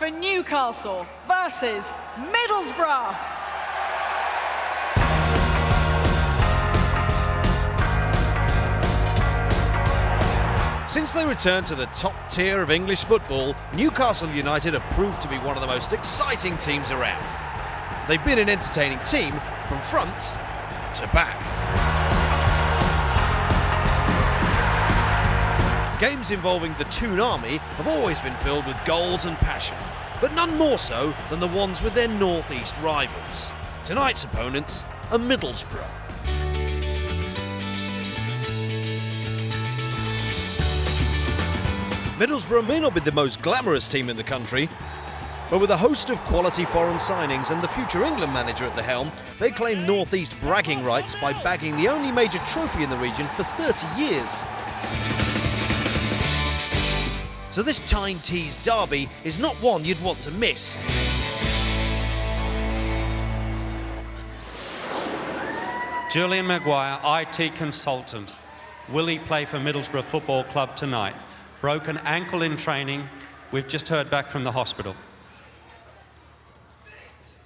for Newcastle versus Middlesbrough. Since they returned to the top tier of English football, Newcastle United have proved to be one of the most exciting teams around. They've been an entertaining team from front to back. Games involving the Toon Army have always been filled with goals and passion, but none more so than the ones with their northeast rivals. Tonight's opponents are Middlesbrough. Middlesbrough may not be the most glamorous team in the country, but with a host of quality foreign signings and the future England manager at the helm, they claim northeast bragging rights by bagging the only major trophy in the region for 30 years. So this Tyne-Tees derby is not one you'd want to miss. Julian Maguire, IT consultant. Will he play for Middlesbrough Football Club tonight? Broken ankle in training. We've just heard back from the hospital.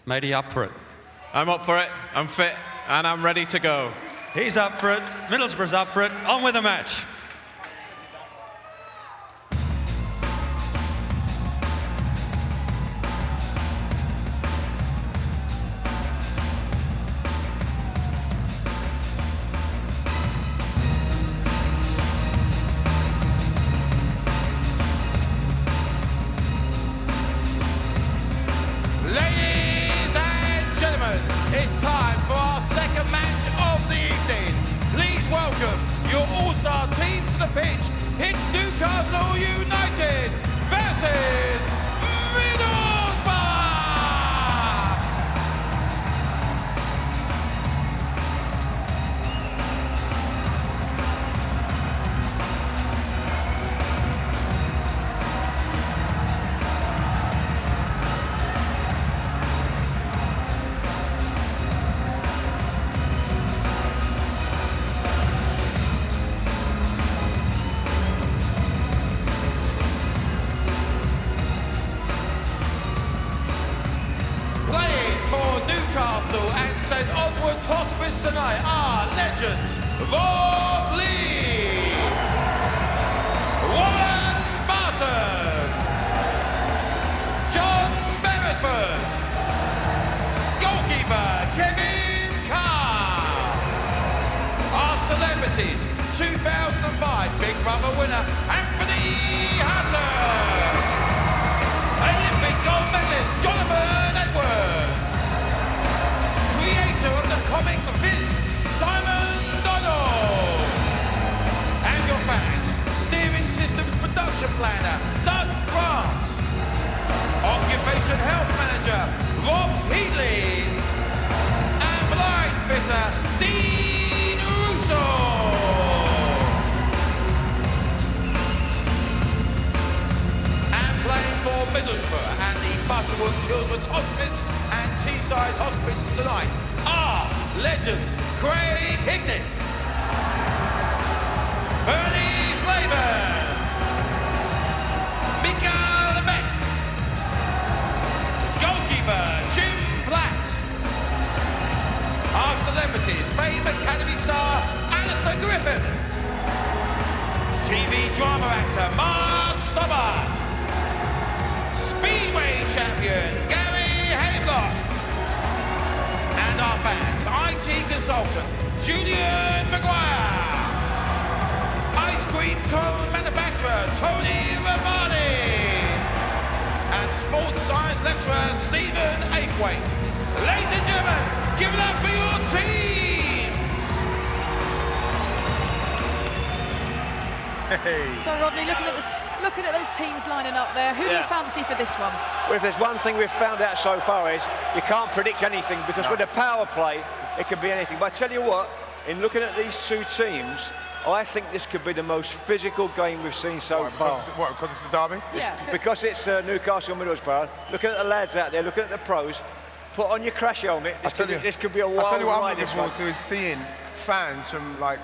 Matey, up for it? I'm up for it. I'm fit and I'm ready to go. He's up for it. Middlesbrough's up for it. On with the match. It's time for our second match of the evening. Please welcome your all-star teams to the pitch. It's Newcastle United versus Middlesbrough! And St Oswald's Hospice tonight are legends Rob Lee, Warren Barton, John Beresford, goalkeeper Kevin Carr. Our celebrities, 2005 Big Brother winner Anthony Hunter, Olympic gold medalist Jonathan Edwards, creator of the comic Viz, Simon Donald, and your fans, steering systems production planner Doug Grant, occupation health manager Rob Heatley, and blind fitter Dean Russo. And playing for Middlesbrough and the Butterwood Children's Hospice and Teesside Hospice tonight are legends Craig Hignett, Bernie Slaven, Mikael Beck, goalkeeper Jim Platt, our celebrities Fame Academy star Alistair Griffin, TV drama actor Mark Stobbart, Speedway champion Gary Havelock, and our fans, IT consultant Julian Maguire, ice cream cone manufacturer Tony Romani, and sports science lecturer Stephen Aithwaite. Ladies and gentlemen, give it up for your teams! Hey. So Rodney, looking at those teams lining up there, who do you fancy for this one? Well, if there's one thing we've found out so far is you can't predict anything, because with a power play, it can be anything. But I tell you what, in looking at these two teams, I think this could be the most physical game we've seen so far. Because it's a derby? Because it's Newcastle Middlesbrough. Looking at the lads out there, looking at the pros, put on your crash helmet. This could be a wild ride. I tell you what I'm looking forward to is seeing fans from like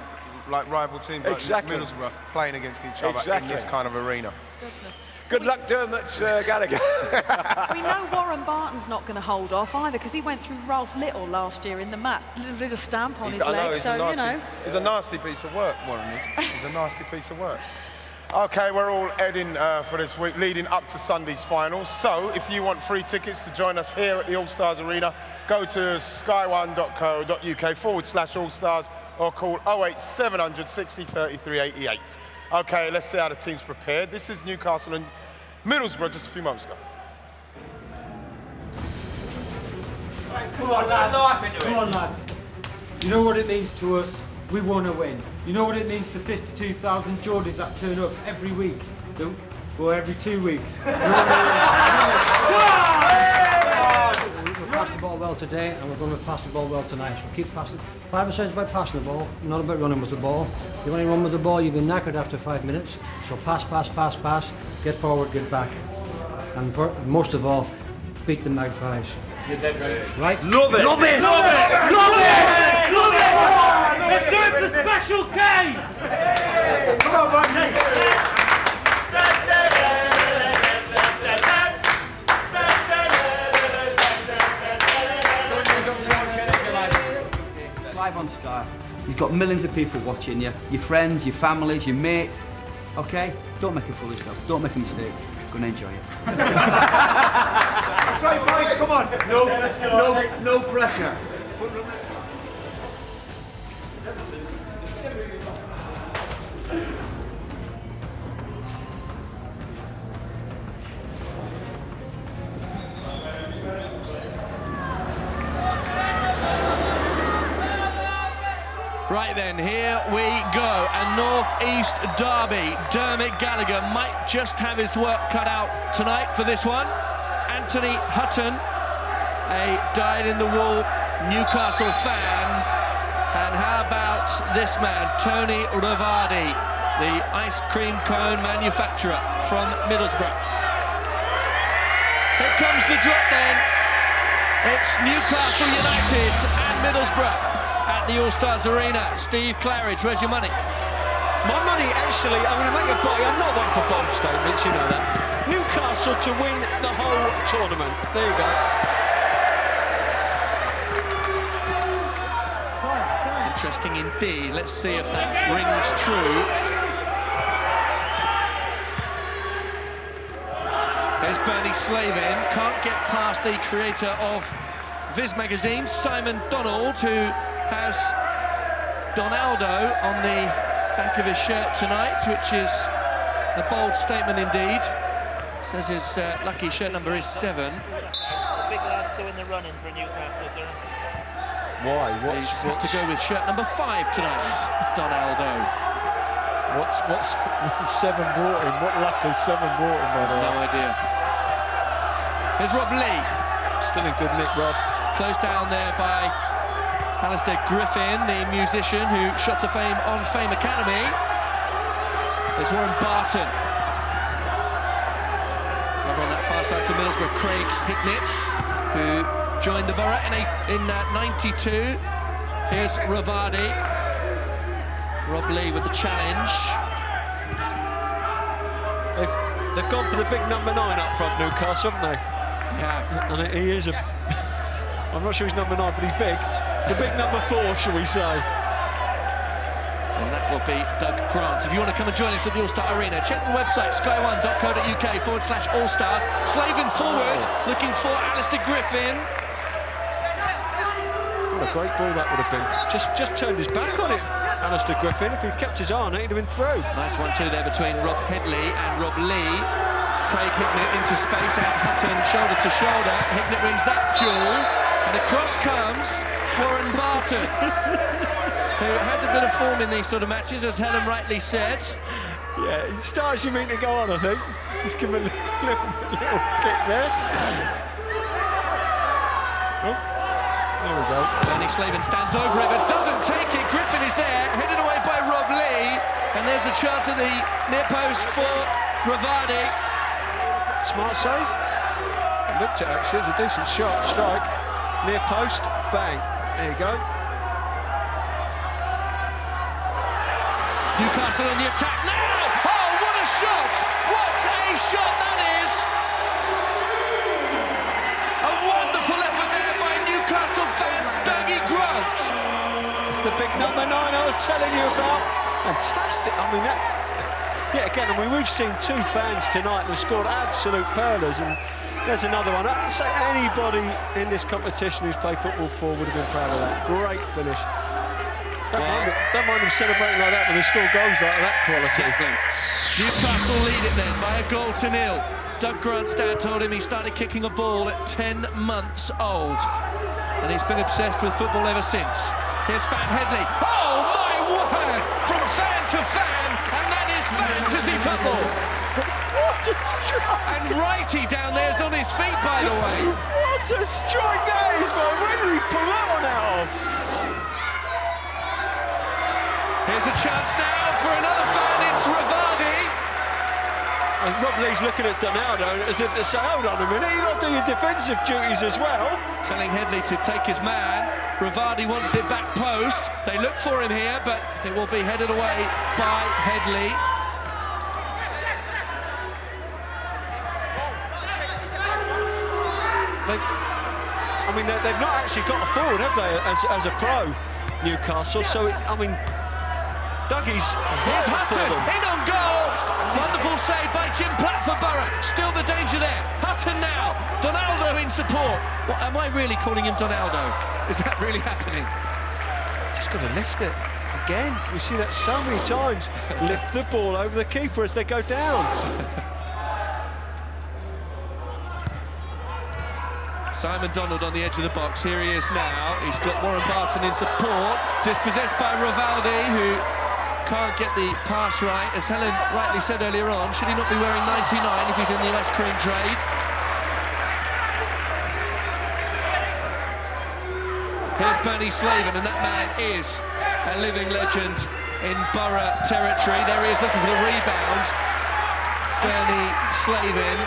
rival teams like Middlesbrough playing against each other in this kind of arena. Goodness. Good luck, Dermot Gallagher. We know Warren Barton's not going to hold off either, because he went through Ralph Little last year in the match. Little stamp on his leg, so, you know. He's a nasty piece of work, Warren is. He's a nasty piece of work. OK, we're all heading for this week, leading up to Sunday's finals. So, if you want free tickets to join us here at the Allstars Arena, go to sky1.co.uk/Allstars or call 08700 60 33 88. OK, let's see how the team's prepared. This is Newcastle and Middlesbrough just a few moments ago. Come on, lads. Come on, lads. You know what it means to us? We want to win. You know what it means to 52,000 Geordies that turn up every week? Well, every 2 weeks. We passed the ball well today, and we're going to pass the ball well tonight. So keep passing. 5% is about passing the ball, not about running with the ball. If you only run with the ball, you'll be knackered after 5 minutes. So pass, pass, pass, pass. Get forward, get back. And most of all, beat the Magpies. Right? Love it! Love it! Love it! Love it! Love it! Let's do it for Special K! Come on, Barty! It's live on Sky. You've got millions of people watching you. Your friends, your families, your mates. Okay? Don't make a fool of yourself. Don't make a mistake. Go and enjoy it. That's right, boys. Come on. No pressure. Right then, here we go, a North-East derby. Dermot Gallagher might just have his work cut out tonight for this one. Anthony Hutton, a dyed-in-the-wool Newcastle fan. And how about this man, Tony Rivardi, the ice cream cone manufacturer from Middlesbrough. Here comes the drop then. It's Newcastle United and Middlesbrough at the Allstars Arena. Steve Claridge, where's your money? My money, actually, I'm going to make a buy. I'm not one for bomb statements, you know that. Newcastle to win the whole tournament. There you go. Interesting indeed. Let's see if that rings true. There's Bernie Slavin. Can't get past the creator of Viz magazine, Simon Donald, who has Donaldo on the back of his shirt tonight, which is a bold statement indeed. Says his lucky shirt number is 7. The big lad's doing the running for Newcastle. Why? He's had to go with shirt number 5 tonight, Donaldo. What's 7 brought him? What luck has 7 brought him, by the way? No idea. Here's Rob Lee. Still in good nick, Rob. Closed down there by Alistair Griffin, the musician who shot to fame on Fame Academy. There's Warren Barton. Over on that far side for Middlesbrough, Craig Hicknett, who joined the borough in 92. Here's Rivardi. Rob Lee with the challenge. They've gone for the big number 9 up front, Newcastle, haven't they? Yeah. And he is I'm not sure he's number 9, but he's big. The big number 4, shall we say. And that will be Doug Grant. If you want to come and join us at the All-Star Arena, check the website, sky1.co.uk/Allstars. Slavin forward, looking for Alistair Griffin. What a great ball that would have been. Just turned his back on it, Alistair Griffin. If he'd kept his eye on it, he'd have been through. Nice 1-2 there between Rob Headley and Rob Lee. Craig Hicknett into space, and Hutton shoulder to shoulder. Hicknett wins that duel. And across comes Warren Barton, who has a bit of form in these sort of matches, as Helen rightly said. Yeah, he starts you mean to go on, I think. Just give him a little kick there. Oh, there we go. Bernie Slavin stands over it, but doesn't take it. Griffin is there, headed away by Rob Lee. And there's a chance at the near post for Rivardi. Smart save. Looked at it, actually. It was a decent shot, strike. Near post, bang. There you go. Newcastle on the attack now! Oh, what a a shot! What a shot that is! A wonderful effort there by Newcastle fan Dougie Grant. It's the big number 9 I was telling you about. Fantastic. I mean, again, we've seen 2 fans tonight who scored absolute pearlers, and there's another one. I'd say anybody in this competition who's played football before would have been proud of that. Great finish. Don't mind them celebrating like that when they score goals like that quality. Exactly. Newcastle lead it then by a goal to 0. Doug Grant's dad told him he started kicking a ball at 10 months old, and he's been obsessed with football ever since. Here's Fan Headley. Oh my word! From fan to fan, and that is fantasy football. What a strike! And Righty down there's on his feet, by the way. What a strike that is, man! Where did he pull that one out of? Here's a chance now for another fan, it's Rivaldi. And Rob Lee's looking at Donaldo as if to say, hold on a minute, you've got to do your defensive duties as well. Telling Headley to take his man. Rivaldi wants it back post. They look for him here, but it will be headed away by Headley. They've not actually got a forward, have they, as a pro, Newcastle? So, I mean, Dougie's Here's Hutton, in on goal! Wonderful save by Jim Platt for Borough. Still the danger there. Hutton now. Donaldo in support. What, am I really calling him Donaldo? Is that really happening? Just got to lift it. Again, we see that so many times. Lift the ball over the keeper as they go down. Simon Donald on the edge of the box. Here he is now. He's got Warren Barton in support. Dispossessed by Rivaldi, who can't get the pass right. As Helen rightly said earlier on, should he not be wearing 99 if he's in the ice cream trade? Here's Bernie Slaven, and that man is a living legend in Borough territory. There he is looking for the rebound. Bernie Slaven,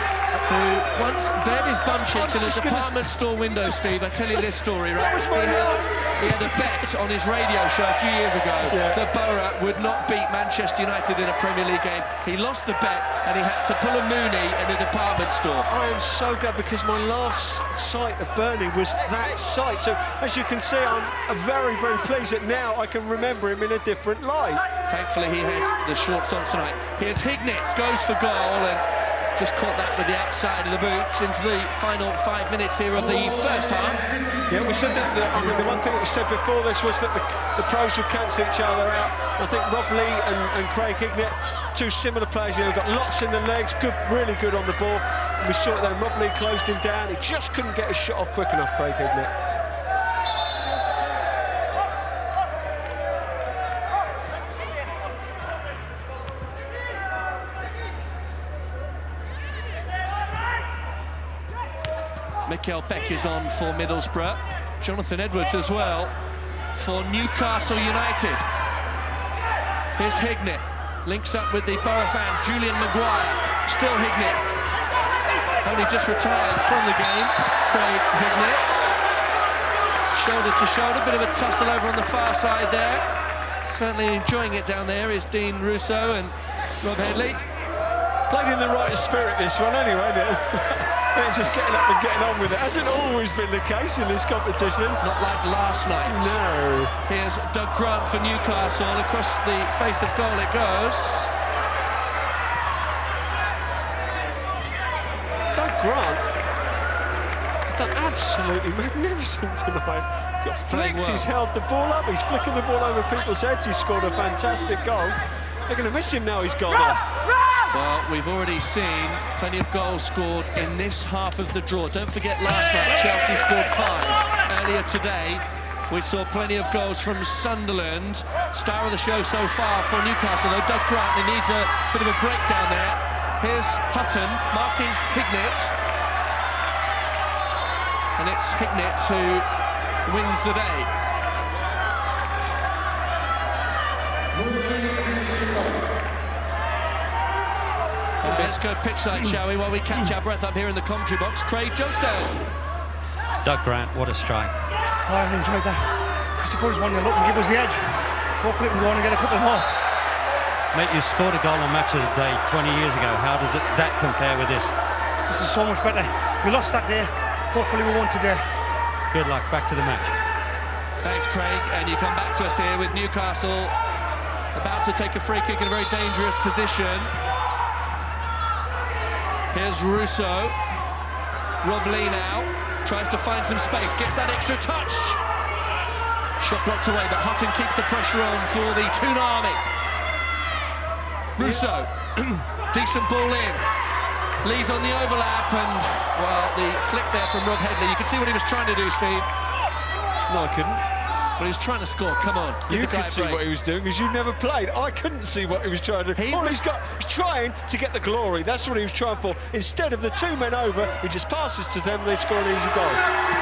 who once bared his bum cheeks in a department store window, Steve. I tell you this story, right? He had a bet on his radio show a few years ago that Borough would not beat Manchester United in a Premier League game. He lost the bet and he had to pull a Mooney in a department store. I am so glad, because my last sight of Bernie was that sight. So, as you can see, I'm very, very pleased that now I can remember him in a different light. Thankfully, he has the shorts on tonight. Here's Hignett, goes for goal, and just caught that with the outside of the boots into the final 5 minutes here of the first half. Yeah, we said that, I mean, the one thing that was said before this was that the pros would cancel each other out. I think Rob Lee and Craig Hignett, 2 similar players, you know, got lots in the legs, really good on the ball. And we saw it then, Rob Lee closed him down. He just couldn't get his shot off quick enough, Craig Hignett. Mikel Beck is on for Middlesbrough. Jonathan Edwards as well for Newcastle United. Here's Hignett. Links up with the Borough fan, Julian Maguire. Still Hignett. Only just retired from the game. Craig Hignett. Shoulder to shoulder. Bit of a tussle over on the far side there. Certainly enjoying it down there is Dean Russo and Rob Headley. Played in the right spirit, this one, anyway, isn't it? Just getting up and getting on with it. Hasn't always been the case in this competition. Not like last night. No. Here's Doug Grant for Newcastle. Across the face of goal it goes. Doug Grant has done absolutely magnificent tonight. Got flicks, he's held the ball up, he's flicking the ball over people's heads, he's scored a fantastic goal. They're going to miss him now, he's gone off. Well, we've already seen plenty of goals scored in this half of the draw. Don't forget last night Chelsea scored 5. Earlier today we saw plenty of goals from Sunderland. Star of the show so far for Newcastle, though Doug Grant, he needs a bit of a breakdown there. Here's Hutton marking Hignett. And it's Hignett who wins the day. Let's go pitch side, shall we, while we catch our breath up here in the commentary box. Craig Johnstone. Doug Grant, what a strike. I enjoyed that. Just to put us 1-0 up and give us the edge. Hopefully we can go on and get a couple more. Mate, you scored a goal on Match of the Day 20 years ago. How does that compare with this? This is so much better. We lost that day. Hopefully we won today. Good luck. Back to the match. Thanks, Craig. And you come back to us here with Newcastle about to take a free kick in a very dangerous position. Here's Russo. Rob Lee now tries to find some space, gets that extra touch. Shot blocked away, but Hutton keeps the pressure on for the Toon Army. Russo, decent ball in. Lee's on the overlap, and, well, the flick there from Rob Headley. You can see what he was trying to do, Steve. No, I couldn't. But he was trying to score, come on. You could see what he was doing, because you never played. I couldn't see what he was trying to do. He's trying to get the glory. That's what he was trying for. Instead of the two men over, he just passes to them and they score an easy goal.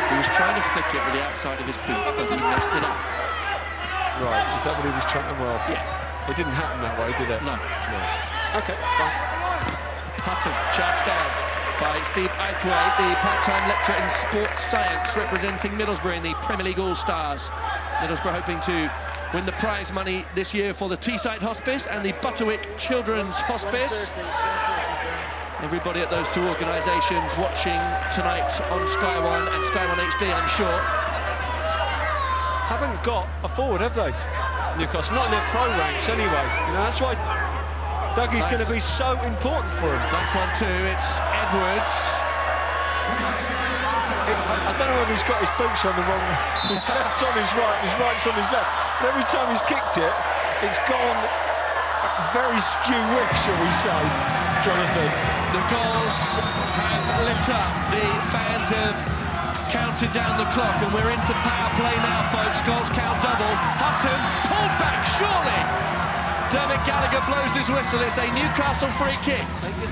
He was trying to flick it with the outside of his boot, but he messed it up. Right, is that what he was trying to... Well, yeah. It didn't happen that way, did it? No. OK, fine. Hutton charged down by Steve Aithwaite, the part-time lecturer in sports science, representing Middlesbrough in the Premier League All-Stars. Middlesbrough hoping to win the prize money this year for the Teesside Hospice and the Butterwick Children's Hospice. Everybody at those two organisations watching tonight on Sky One and Sky One HD, I'm sure. Haven't got a forward, have they? Newcastle, not in their pro ranks anyway. You know, that's why Dougie's going to be so important for him. That's one too. It's Edwards. I don't know whether he's got his boots on the wrong. His left's on his right, his right's on his left. But every time he's kicked it, it's gone very skew whip, shall we say, Jonathan. The goals have lit up. The fans have counted down the clock, and we're into power play now, folks. Goals count double. Hutton pulled back, surely. Dermot Gallagher blows his whistle. It's a Newcastle free kick.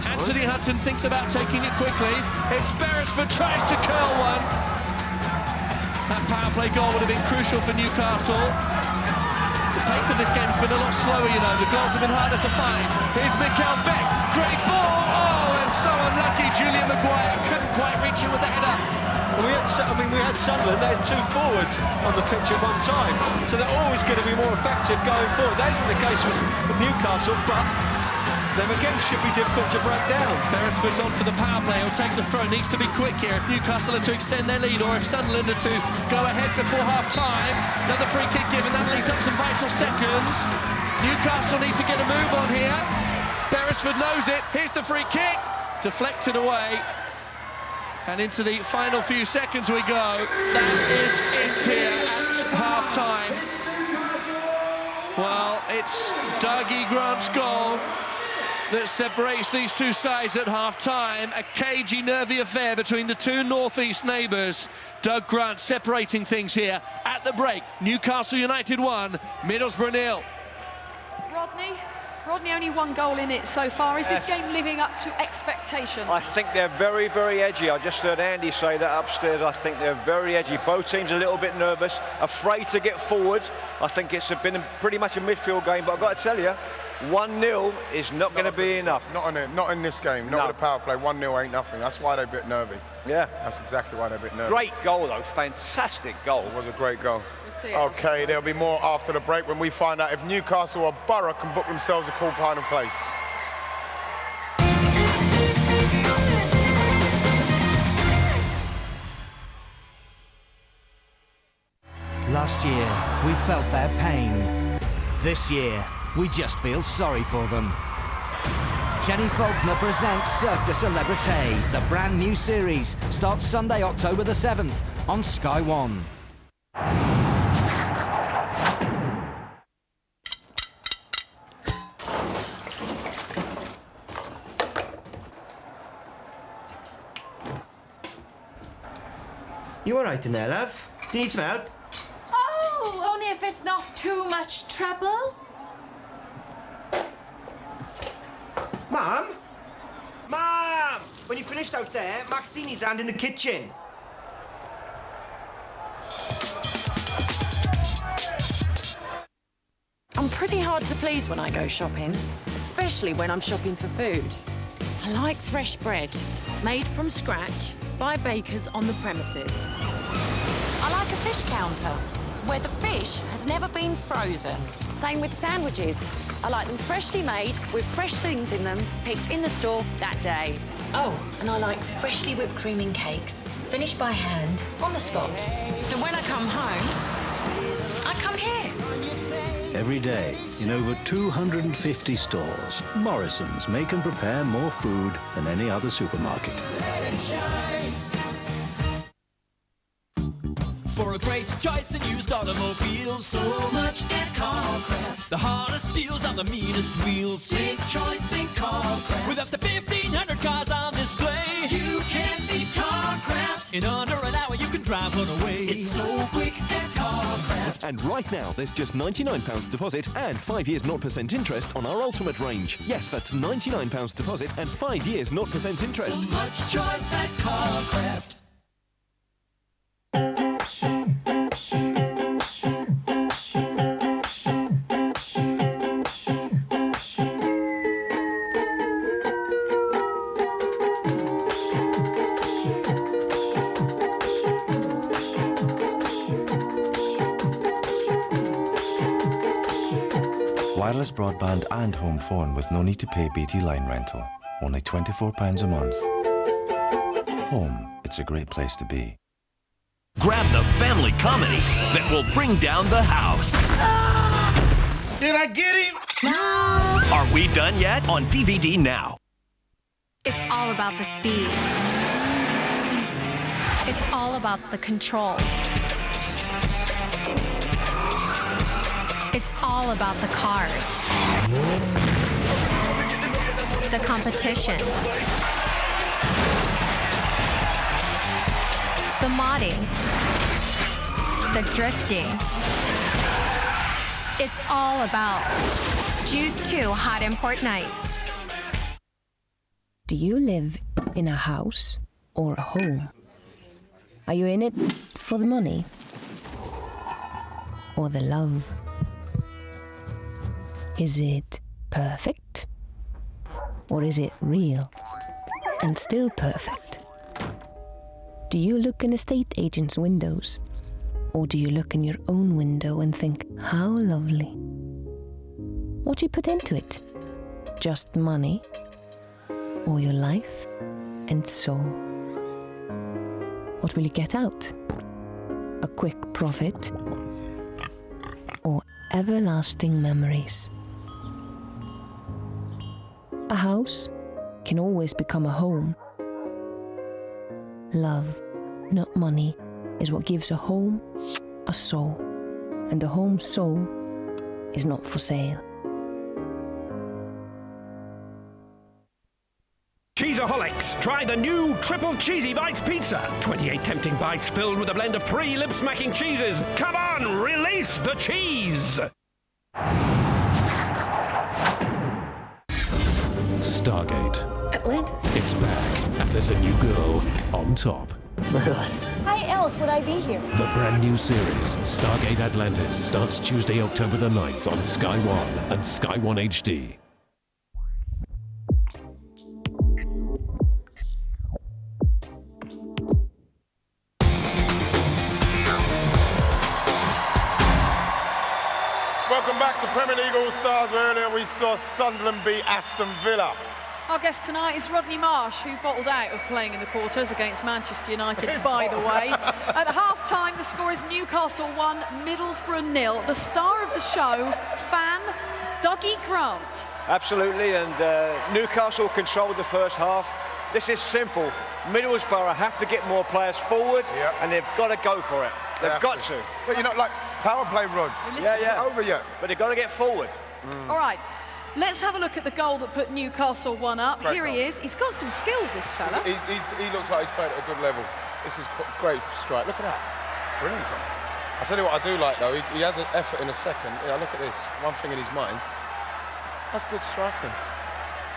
Anthony Hutton thinks about taking it quickly. It's Beresford tries to curl one. That power play goal would have been crucial for Newcastle. The pace of this game has been a lot slower, you know. The goals have been harder to find. Here's Mikael Beck. Great ball. Oh, and so unlucky. Julian Maguire couldn't quite reach it with the header. We had Sunderland, they had two forwards on the pitch at one time, so they're always going to be more effective going forward. That isn't the case with Newcastle, but them again should be difficult to break down. Beresford's on for the power play. He'll take the throw. Needs to be quick here if Newcastle are to extend their lead, or if Sunderland are to go ahead before half-time. Another free kick given. That leads up some vital seconds. Newcastle need to get a move on here. Beresford knows it. Here's the free kick. Deflected away. And into the final few seconds we go. That is it here at half-time. Well, it's Dougie Grant's goal that separates these two sides at half-time. A cagey, nervy affair between the two northeast neighbours. Doug Grant separating things here at the break. Newcastle United 1, Middlesbrough 0. Rodney, only one goal in it so far. Is this game living up to expectations? I think they're very, very edgy. I just heard Andy say that upstairs. I think they're very edgy. Both teams a little bit nervous, afraid to get forward. I think it's been pretty much a midfield game, but I've got to tell you, 1-0 is not going to be enough. Not in this game, not with the power play. 1-0 ain't nothing. That's why they're a bit nervy. Yeah. That's exactly why they're a bit nervy. Great goal, though. Fantastic goal. It was a great goal. We'll see OK, there'll be more after the break when we find out if Newcastle or Borough can book themselves a quarter-final place. Last year, we felt their pain. This year, we just feel sorry for them. Jenny Faulkner presents Cirque du Celebrité. The brand new series starts Sunday, October the 7th on Sky One. You all right in there, love? Do you need some help? Oh, only if it's not too much trouble. Mum? Mum! When you finished out there, Maxine needs a hand in the kitchen. I'm pretty hard to please when I go shopping, especially when I'm shopping for food. I like fresh bread, made from scratch by bakers on the premises. I like a fish counter, where the fish has never been frozen. Same with sandwiches. I like them freshly made with fresh things in them, picked in the store that day. Oh, and I like freshly whipped cream in cakes, finished by hand, on the spot. So when I come home, I come here. Every day, in over 250 stores, Morrison's make and prepare more food than any other supermarket. For a great choice in used automobiles, so much at Carcraft. The hardest deals on the meanest wheels. Think choice, think Carcraft. With up to 1,500 cars on display, you can't beat Carcraft. In under an hour, you can drive one away. It's so quick at Carcraft. And right now, there's just £99 deposit and 5 years 0% interest on our Ultimate range. Yes, that's £99 deposit and 5 years 0% interest. So much choice at Carcraft. Wireless broadband and home phone with no need to pay BT line rental. Only £24 a month. Home, it's a great place to be. Grab the family comedy that will bring down the house. Did I get him? No. Are we done yet? On DVD now. It's all about the speed. It's all about the control. It's all about the cars. The competition. The modding. The drifting. It's all about Juice 2 Hot Import Nights. Do you live in a house or a home? Are you in it for the money or the love? Is it perfect? Or is it real and still perfect? Do you look in estate agents' windows? Or do you look in your own window and think, how lovely? What do you put into it? Just money? Or your life and soul? What will you get out? A quick profit? Or everlasting memories? A house can always become a home. Love, not money, is what gives a home a soul. And a home's soul is not for sale. Cheeseaholics, try the new Triple Cheesy Bites Pizza. 28 tempting bites filled with a blend of 3 lip-smacking cheeses. Come on, release the cheese! Stargate. Atlantis. It's back, and there's a new girl on top. Why else would I be here? The brand new series, Stargate Atlantis, starts Tuesday, October the 9th on Sky One and Sky One HD. Welcome back to Premier League All-Stars, where earlier we saw Sunderland beat Aston Villa. Our guest tonight is Rodney Marsh, who bottled out of playing in the quarters against Manchester United, by the way. At half-time, the score is Newcastle 1, Middlesbrough 0. The star of the show, fan Dougie Grant. Absolutely, and Newcastle controlled the first half. This is simple. Middlesbrough have to get more players forward, and they've got to go for it. They've got to. But you know, like power play, Rod. It's not over yet. But they've got to get forward. All right. Let's have a look at the goal that put Newcastle 1 up. Great Here goal. he is. He's got some skills, this fella. He looks like he's played at a good level. This is great strike. Look at that. Brilliant. I'll tell you what I do like, though. He has an effort in a second. Yeah, look at this. One thing in his mind. That's good striking.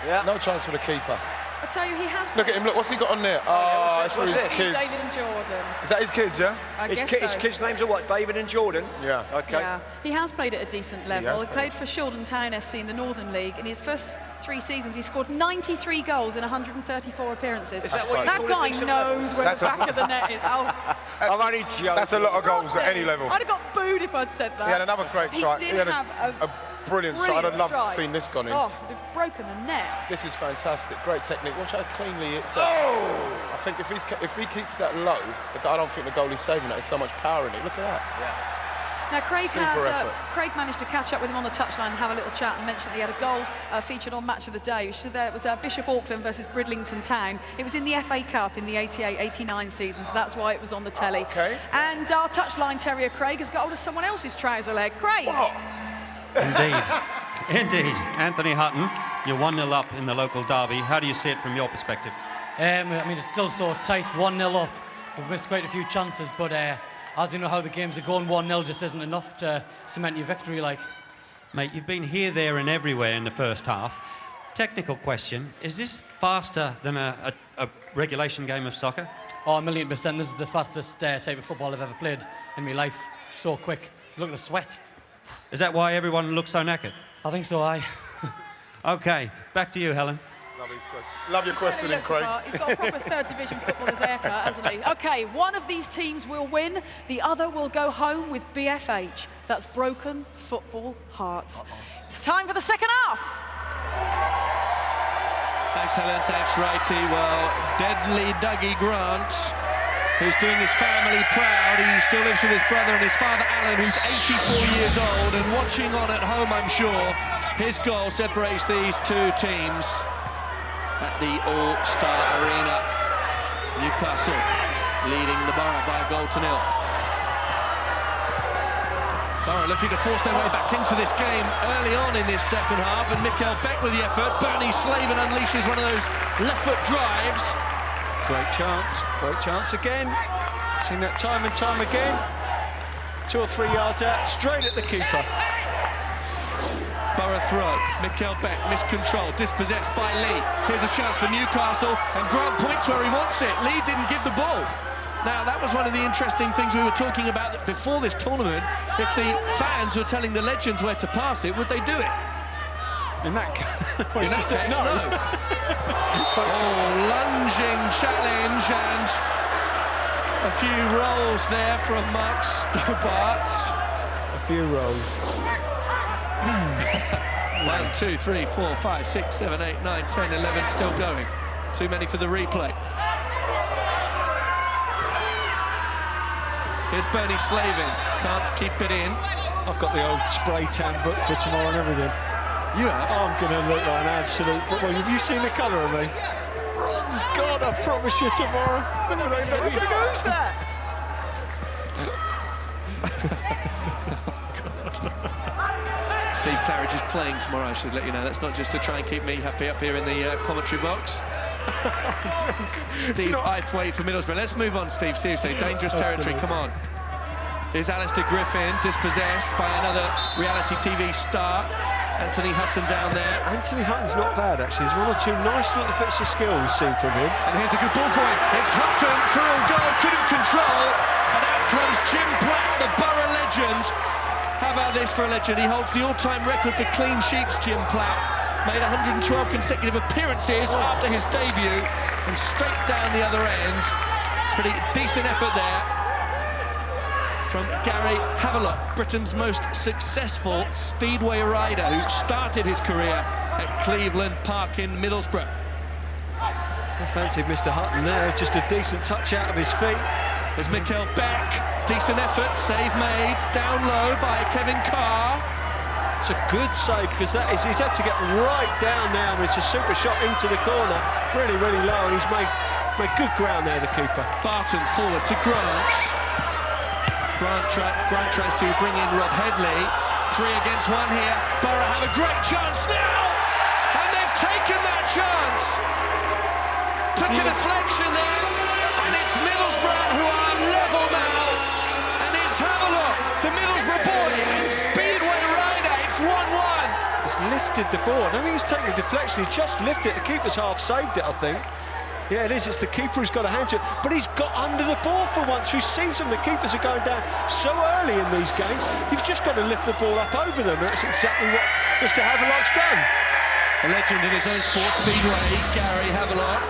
Yeah. No chance for the keeper. I tell you, he has. Look at him, look, what's he got on there? Oh, it's for his kids. David and Jordan. Is that his kids, yeah? His kids' names are what? David and Jordan? Yeah. Okay. Yeah. He has played at a decent level. He played for Shildon Town FC in the Northern League. In his first 3 seasons, he scored 93 goals in 134 appearances. That guy knows where the back of the net is. I'm only joking. That's a lot of goals at any level. I'd have got booed if I'd said that. He had another great strike. He did have a brilliant strike. I'd have loved to have seen this gone in. Oh, they've broken the net. This is fantastic. Great technique. Watch how cleanly it's that. Oh! I think if he keeps that low, I don't think the goalie's saving that. There's so much power in it. Look at that. Yeah. Now, Craig managed to catch up with him on the touchline and have a little chat, and mentioned that he had a goal featured on Match of the Day, which was Bishop Auckland versus Bridlington Town. It was in the FA Cup in the 88-89 season, so that's why it was on the telly. Okay. And our touchline terrier, Craig, has got hold of someone else's trouser leg. Craig! Indeed. Indeed. Anthony Hutton, you're 1-0 up in the local derby. How do you see it from your perspective? I mean, it's still so tight, 1-0 up. We've missed quite a few chances, but as you know how the games are going, 1-0 just isn't enough to cement your victory, like. Mate, you've been here, there and everywhere in the first half. Technical question, is this faster than a regulation game of soccer? Oh, 1,000,000%. This is the fastest type of football I've ever played in my life. So quick. Look at the sweat. Is that why everyone looks so knackered? I think so, aye. OK, back to you, Helen. Love your questioning, Craig. He's got a proper third division footballer's haircut, hasn't he? OK, one of these teams will win, the other will go home with BFH. That's Broken Football Hearts. It's time for the second half. Thanks, Helen. Thanks, Righty. Well, deadly Dougie Grant, who's doing his family proud. He still lives with his brother and his father, Alan, who's 84 years old. And watching on at home, I'm sure, his goal separates these two teams at the All-Star Arena. Newcastle leading the Borough by a goal to 0. Borough looking to force their way back into this game early on in this second half, and Mikael Beck with the effort. Bernie Slaven unleashes one of those left-foot drives. Great chance again. Seen that time and time again. 2 or 3 yards out, straight at the keeper. Borough throw, Mikael Beck, miscontrol, dispossessed by Lee. Here's a chance for Newcastle, and Grant points where he wants it. Lee didn't give the ball. Now, that was one of the interesting things we were talking about before this tournament. If the fans were telling the legends where to pass it, would they do it? In that case, no. Lunging challenge, and a few rolls there from Mark Stobart. A few rolls. 1, 2, 3, 4, 5, 6, 7, 8, 9, 10, 11 still going. Too many for the replay. Here's Bernie Slaven, can't keep it in. I've got the old spray tan book for tomorrow and everything. You have? I'm going to look like an absolute... Well, have you seen the colour of me? Bronze God, I promise you tomorrow. Look at go, who's that? Steve Claridge is playing tomorrow, I should let you know. That's not just to try and keep me happy up here in the commentary box. Steve Eythwaite for Middlesbrough. Let's move on, Steve, seriously. Dangerous territory, come on. Here's Alistair Griffin, dispossessed by another reality TV star. Anthony Hutton down there. Anthony Hutton's not bad, actually. There's 1 or 2 nice little bits of skill we've seen from him. And here's a good ball for him. It's Hutton, through a goal, couldn't control. And out comes Jim Platt, the Borough legend. How about this for a legend? He holds the all-time record for clean sheets, Jim Platt. Made 112 consecutive appearances after his debut, and straight down the other end. Pretty decent effort there from Gary Havelock, Britain's most successful speedway rider, who started his career at Cleveland Park in Middlesbrough. I fancied Mr. Hutton there, just a decent touch out of his feet. There's Mikael Beck, decent effort, save made, down low by Kevin Carr. It's a good save, because he's had to get right down now, and it's a super shot into the corner, really, really low, and he's made good ground there, the keeper. Barton forward to Grant. Grant tries to bring in Rob Headley. 3 against 1 here. Borough have a great chance now, and they've taken that chance. Took a deflection there, and it's Middlesbrough who are level now, and it's Havelock, the Middlesbrough boy, and Speedway rider. It's 1-1. He's lifted the ball. I don't think he's taken a deflection, he's just lifted it. The keeper's half saved it, I think. Yeah, it is. It's the keeper who's got a hand to it. But he's got under the ball for once. We've seen some of the keepers are going down so early in these games. You've just got to lift the ball up over them. That's exactly what Mr. Havelock's done. A legend in his own sport, Speedway, Gary Havelock.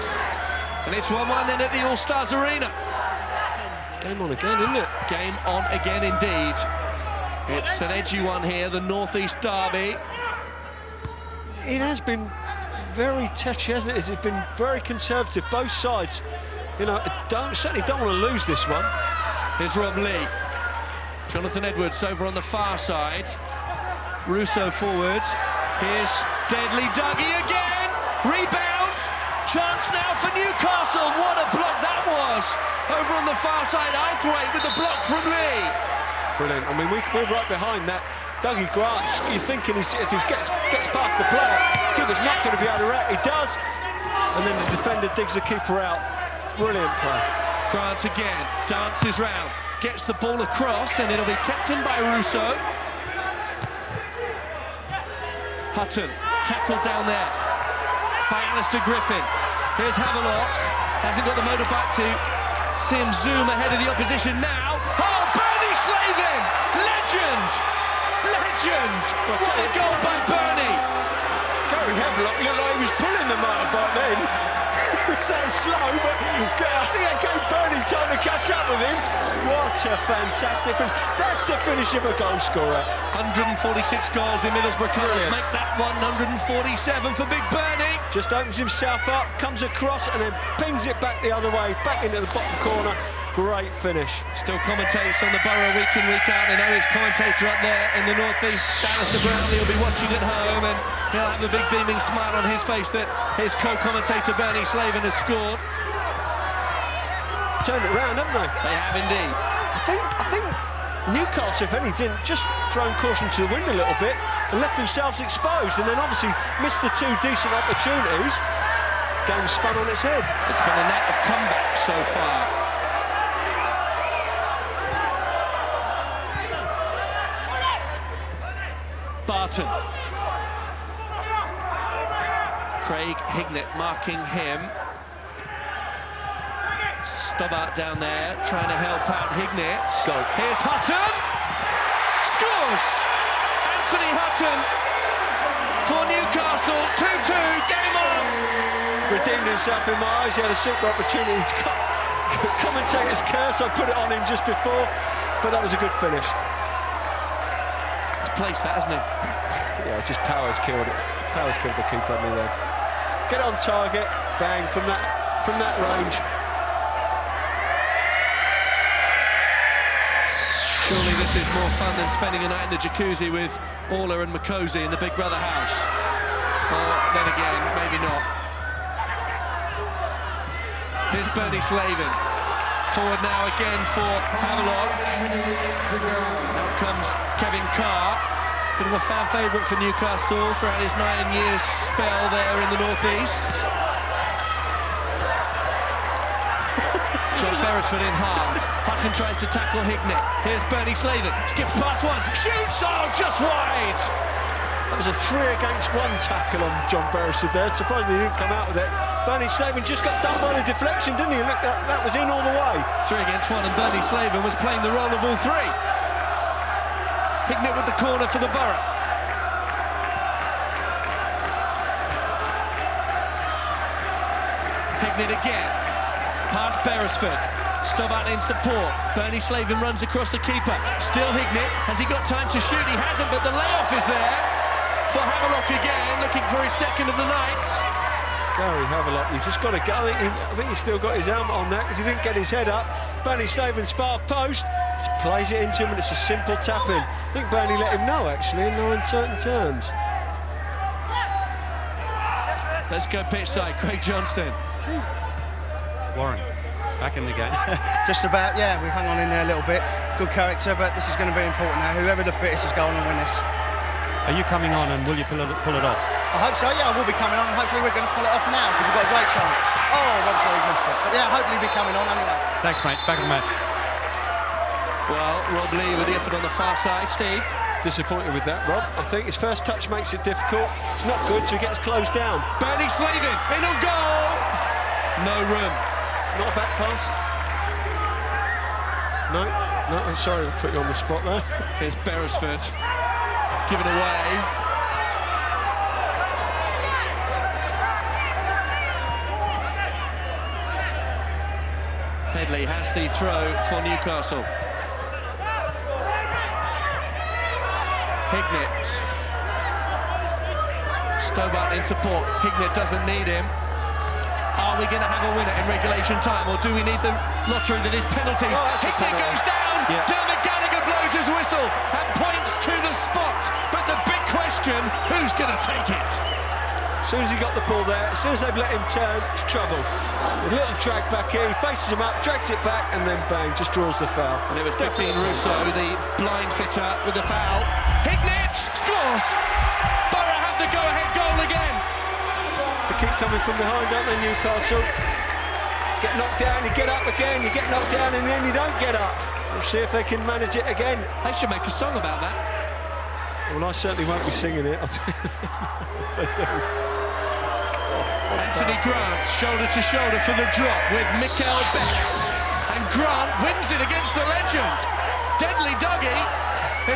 And it's 1-1 then at the Allstars Arena. Game on again, isn't it? Game on again indeed. It's an edgy one here, the North East derby. It has been very touchy, hasn't it? It's been very conservative, both sides. You know, certainly don't want to lose this one. Here's Rob Lee. Jonathan Edwards over on the far side. Russo forward. Here's Deadly Dougie again. Rebound. Chance now for Newcastle. What a block that was. Over on the far side, Eythwaite with the block from Lee. Brilliant. I mean, we're right behind that. Dougie Grant, you're thinking if he gets past the player, keeper's not going to be able to react. He does. And then the defender digs the keeper out. Brilliant play. Grant again, dances round, gets the ball across, and it'll be kept in by Russo. Hutton, tackled down there by Alistair Griffin. Here's Havelock, hasn't got the motorbike to see him zoom ahead of the opposition now. Oh, Bernie Slavin! Legend! Legend! What a goal by Bernie! Gary Havelock looked like he was pulling the motorbike then. It was that slow, but I think that gave Bernie time to catch up with him. What a fantastic finish. That's the finish of a goal scorer. 146 goals in Middlesbrough colours. Make that 147 for Big Bernie. Just opens himself up, comes across, and then pings it back the other way, back into the bottom corner. Great finish. Still commentates on the Borough week in, week out. I know his commentator up there in the northeast, Alistair Brownlee, will be watching at home, and he'll have a big beaming smile on his face that his co-commentator Bernie Slavin has scored. Turned it round, haven't they? They have indeed. I think Newcastle, if anything, just thrown caution to the wind a little bit and left themselves exposed, and then obviously missed the two decent opportunities. Game spun on its head. It's been a night of comebacks so far. Barton. Craig Hignett marking him. Stobbart down there, trying to help out Hignett. Here's Hutton. Scores! Anthony Hutton for Newcastle. 2-2, game on! Redeemed himself in my eyes. He had a super opportunity. Commentator's curse, I put it on him just before, but that was a good finish. Placed that, hasn't he? Yeah, just Power's killed it. Power's killed the keeper, hasn't he, there? Get it on target, bang, from that range. Surely this is more fun than spending a night in the jacuzzi with Orla and Makosi in the Big Brother house. Or then again, maybe not. Here's Bernie Slavin. Forward now again for Havelock. Now comes Kevin Carr. Bit of a fan favourite for Newcastle throughout his 9 years spell there in the northeast. Josh Beresford in hard. Hutton tries to tackle Hignett. Here's Bernie Slavin. Skips past one. Shoots! Oh, just wide! That was a 3-against-1 tackle on John Beresford there. Surprisingly, he didn't come out with it. Bernie Slavin just got done by the deflection, didn't he? Look, that was in all the way. 3-against-1, and Bernie Slavin was playing the role of all three. Hignett with the corner for the Borough. Hignett again. Past Beresford. Stobbart in support. Bernie Slavin runs across the keeper. Still Hignett. Has he got time to shoot? He hasn't, but the layoff is there for Havelock again, looking for his second of the night. Gary Havelock, you've just got to go. I think he's still got his helmet on that because he didn't get his head up. Bernie Slavin's far post. Just plays it into him, and it's a simple tap-in. I think Bernie let him know, actually, in no uncertain terms. Let's go pitch side, Craig Johnston. Warren, back in the game. Just about, yeah, we hung on in there a little bit. Good character, but this is going to be important now. Whoever the fittest is going to win this. Are you coming on, and will you pull it off? I hope so, yeah, I will be coming on, and hopefully we're going to pull it off now, because we've got a great chance. Oh, obviously he's missed it. But yeah, hopefully we'll be coming on anyway. Thanks, mate. Back on the mat. Well, Rob Lee with the effort on the far side. Steve? disappointed with that, Rob. I think his first touch makes it difficult. It's not good, so he gets closed down. Bernie Slavin, in on goal! No room. Not a back pass. No, I'm sorry, I put you on the spot there. Here's Beresford, given away. Headley has the throw for Newcastle. Hignett. Stobart in support. Hignett doesn't need him. Are we going to have a winner in regulation time, or do we need the lottery that is penalties? Hignett goes down. Yeah. Dermot Gallagher blows his whistle and points to the spot. But the big question, who's going to take it? As soon as he got the ball there, as soon as they've let him turn, it's trouble. A little drag back here, he faces him up, drags it back, and then bang, just draws the foul. And it was Declan Russo, the blind fitter, with the foul. Hignett scores! Borough have the go-ahead goal again. They keep coming from behind, don't they, Newcastle? Get knocked down, you get up again, you get knocked down, and then you don't get up. We'll see if they can manage it again. They should make a song about that. Well, I certainly won't be singing it. Anthony Grant, shoulder to shoulder for the drop with Mikael Beck. And Grant wins it against the legend. Deadly Dougie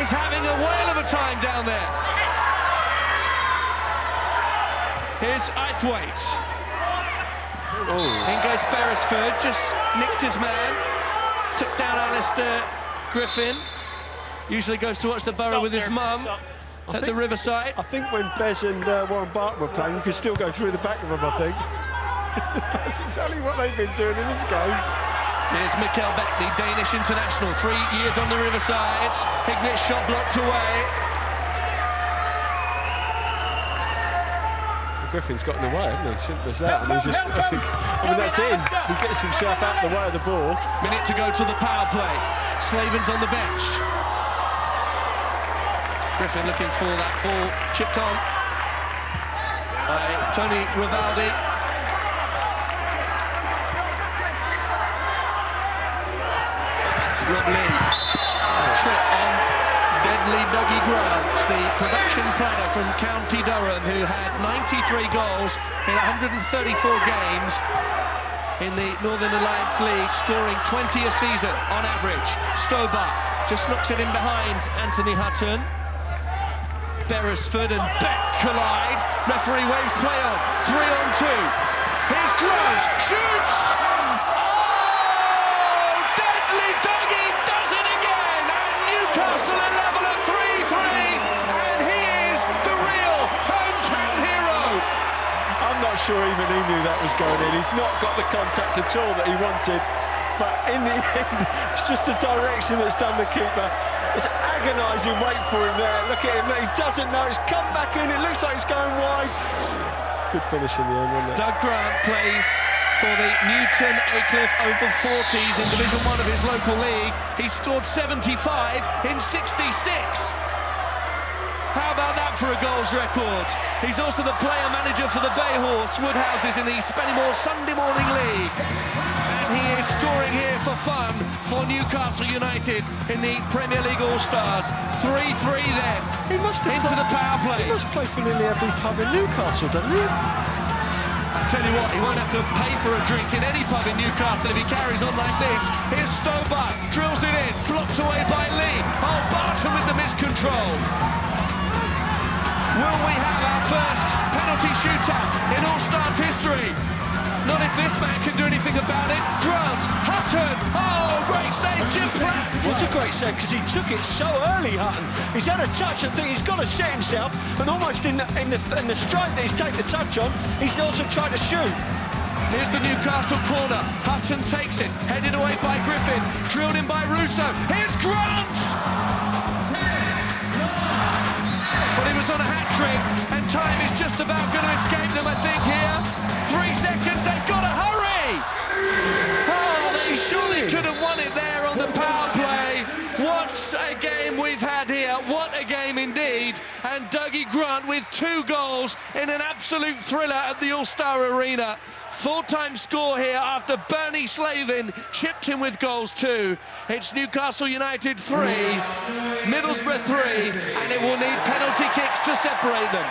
is having a whale of a time down there. Here's Aithwaite. In goes Beresford, just nicked his man. Took down Alistair Griffin. Usually goes to watch the Borough with his mum at the Riverside. I think when Bez and Warren Barton were playing, you could still go through the back of them, I think. That's exactly what they've been doing in this game. Here's Mikael Beck, the Danish international, 3 years on the Riverside. Hignett's shot blocked away. Griffin's got in the way, hasn't he? Simple as that. That's it. He gets himself out the way of the ball. Minute to go to the power play. Slavin's on the bench. Griffin looking for that ball chipped on by Tony Rivaldi. Rob Lee, trip on Deadly Dougie Grant, the production planner from County Durham, who had 93 goals in 134 games in the Northern Alliance League, scoring 20 a season on average. Stobart just knocks it in behind Anthony Hutton. Beresford and Beck collide. Referee waves play on. 3 on 2. Here's Grant. Shoots! Oh! Deadly Dougie does it again! And Newcastle are level at 3-3. And he is the real hometown hero. I'm not sure even he knew that was going in. He's not got the contact at all that he wanted. But in the end, it's just the direction that's done the keeper. It's agonising wait for him there. Look at him, he doesn't know. It's come back in, it looks like it's going wide. Good finish in the end, wasn't it? Doug Grant plays for the Newton Aycliffe over 40s in Division 1 of his local league. He scored 75 in 66. How about that for a goals record? He's also the player manager for the Bayhorse Woodhouses in the Spennymoor Sunday Morning League. And he is scoring here for fun for Newcastle United in the Premier League All-Stars. 3-3 then. He must have into the power play. He must play for nearly every pub in Newcastle, doesn't he? I tell you what, he won't have to pay for a drink in any pub in Newcastle if he carries on like this. Here's Stobart, drills it in, blocked away by Lee. Oh, Barton with the miscontrol. Will we have our first penalty shootout in All-Stars history? Not if this man can do anything about it. Grant, Hutton, oh, great save, Jim Platt. It was a great save because he took it so early, Hutton. He's had a touch, I think he's got to set himself, and almost in the strike that he's taken the touch on, he's also tried to shoot. Here's the Newcastle corner. Hutton takes it, headed away by Griffin, drilled in by Russo. Here's Grant! But he was on a hat-trick, and time is just about going to escape them, I think, here. 3 seconds, they've got to hurry! Oh, they surely could have won it there on the power play. What a game we've had here. What a game indeed. And Dougie Grant with 2 goals in an absolute thriller at the All-Star Arena. Full-time score here after Bernie Slavin chipped him with goals too. It's Newcastle United 3, Middlesbrough 3, and it will need penalty kicks to separate them.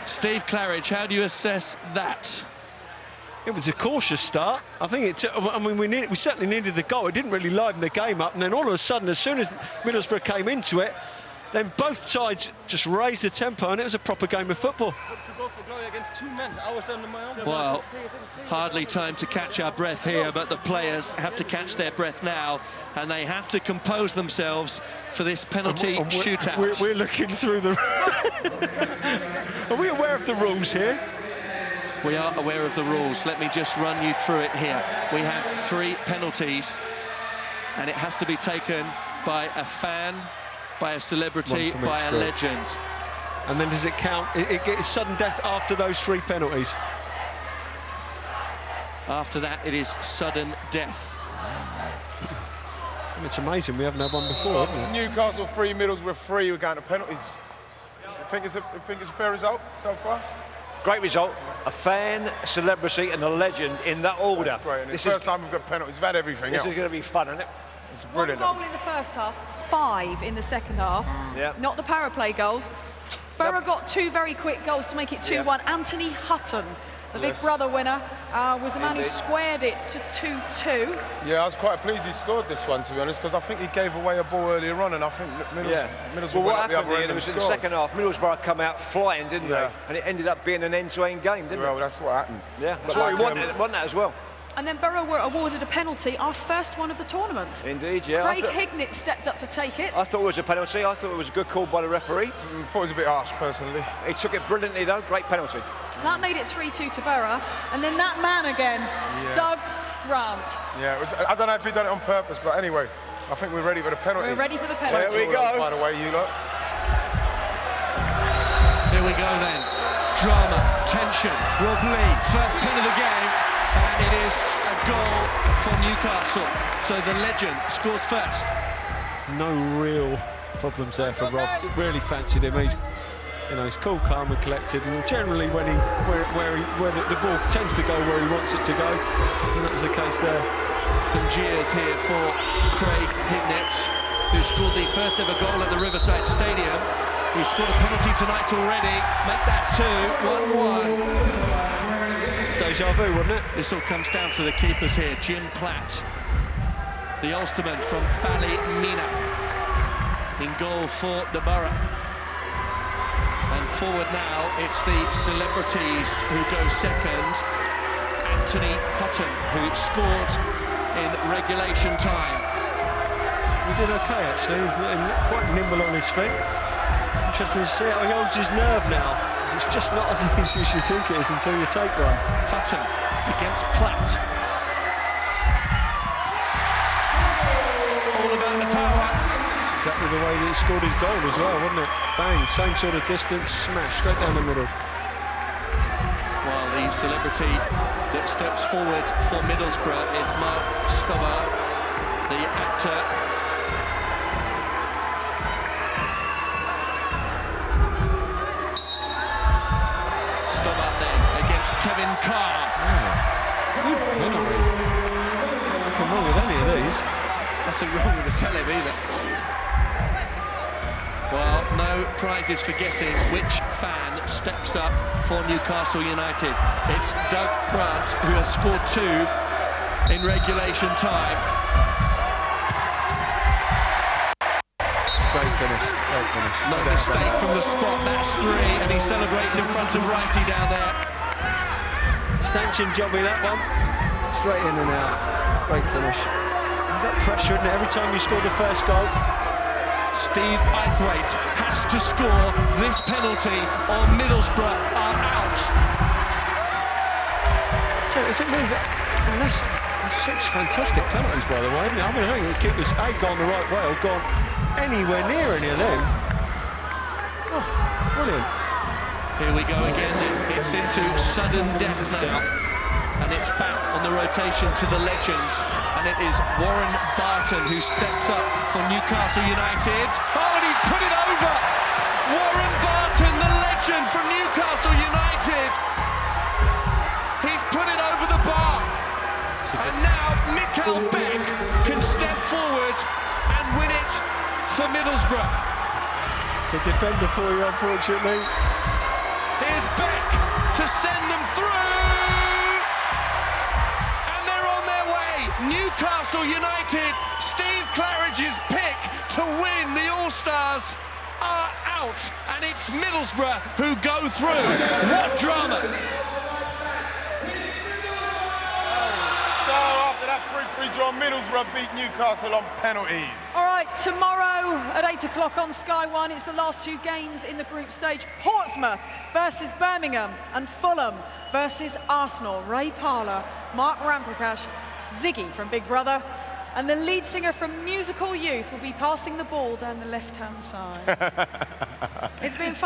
Steve Claridge, how do you assess that? It was a cautious start. I think we certainly needed the goal. It didn't really liven the game up, and then all of a sudden, as soon as Middlesbrough came into it, then both sides just raised the tempo, and it was a proper game of football. Well, hardly time to catch our breath here, but the players have to catch their breath now, and they have to compose themselves for this penalty shootout. We're looking through the... Are we aware of the rules here? We are aware of the rules. Let me just run you through it here. We have 3 penalties, and it has to be taken by a fan, by a celebrity, by a legend. And then does it count? It gets sudden death after those 3 penalties. After that, it is sudden death. It's amazing we haven't had one before, haven't we? Newcastle 3, Middlesbrough 3. We're going to penalties. I think it's a fair result so far. Great result. A fan, a celebrity, and a legend in that order. That's great. And it's the first time we've got penalties. We've had everything else. This is going to be fun, isn't it? It's brilliant. 1 goal in the first half, 5 in the second half. Yeah. Not the power play goals. Borough got 2 very quick goals to make it 2-1. Anthony Hutton, the Big Brother winner, was the man who squared it to 2-2. Yeah, I was quite pleased he scored this one, to be honest, because I think he gave away a ball earlier on, and I think Middlesbrough well, what went up the happened other here, end it was and in the scored. second half, Middlesbrough come out flying, didn't they? And it ended up being an end-to-end game, didn't it? Well, that's what happened. Yeah, that's what we wanted, wasn't that as well? And then Borough were awarded a penalty, our first one of the tournament. Indeed, yeah. Craig Hignett stepped up to take it. I thought it was a penalty. I thought it was a good call by the referee. I thought it was a bit harsh, personally. He took it brilliantly, though. Great penalty. That made it 3-2 to Borough. And then that man again, Doug Grant. Yeah, I don't know if he done it on purpose, but anyway, I think we're ready for the penalty. We're ready for the penalty. There we go. By the way, you lot. Here we go then. Drama, tension, Rob Lee, first pin of the game, and it is a goal for Newcastle. So the legend scores first. No real problems there for Rob. Really fancied him. He's cool, calm and collected, and generally when the ball tends to go where he wants it to go, and that was the case there. Some jeers here for Craig Hignett, who scored the first ever goal at the Riverside Stadium. He scored a penalty tonight already. Make that 2-1-1. Deja vu, wasn't it? This all comes down to the keepers here. Jim Platt, the Ulsterman from Ballymena, in goal for the Borough. And forward now, it's the celebrities who go second. Anthony Hutton, who scored in regulation time. He did okay, actually. He's quite nimble on his feet. Interesting to see how he holds his nerve now. It's just not as easy as you think it is until you take one. Hutton against Platt. All about the power. Exactly the way that he scored his goal as well, wasn't it? Bang, same sort of distance, smash straight down the middle. While the celebrity that steps forward for Middlesbrough is Mark Stobart, the actor. Stobart then against Kevin Carr. Good penalty. Nothing wrong with any of these. Nothing wrong with the celeb either. Well, no prizes for guessing which fan steps up for Newcastle United. It's Doug Grant, who has scored 2 in regulation time. Great finish, great finish. No mistake from the spot, that's 3, and he celebrates in front of Righty down there. Stanchion jobby, that one. Straight in and out. Great finish. Is that pressure, isn't it? Every time you score the first goal. Steve Eichwaite has to score this penalty or Middlesbrough are out. So is it me that, unless there's 6 fantastic penalties, by the way, I mean, I think the keeper's A, gone the right way or gone anywhere near any of them. Oh, brilliant. Here we go again. It's into sudden death now. And it's back on the rotation to the legends. And it is Warren Barton who steps up for Newcastle United. Oh, and he's put it over! Warren Barton, the legend! reaction from Newcastle United. He's put it over the bar. And now Mikael Beck can step forward and win it for Middlesbrough. It's a defender for you, unfortunately. Here's Beck to send them through. And they're on their way. Newcastle United, Steve Claridge's pick to win the All-Stars are out. And it's Middlesbrough who go through. What drama. So after that 3-3 draw, Middlesbrough beat Newcastle on penalties. All right, tomorrow at 8 o'clock on Sky One, it's the last two games in the group stage. Portsmouth versus Birmingham and Fulham versus Arsenal. Ray Parlour, Mark Ramprakash, Ziggy from Big Brother, and the lead singer from Musical Youth will be passing the ball down the left-hand side. It's been fun.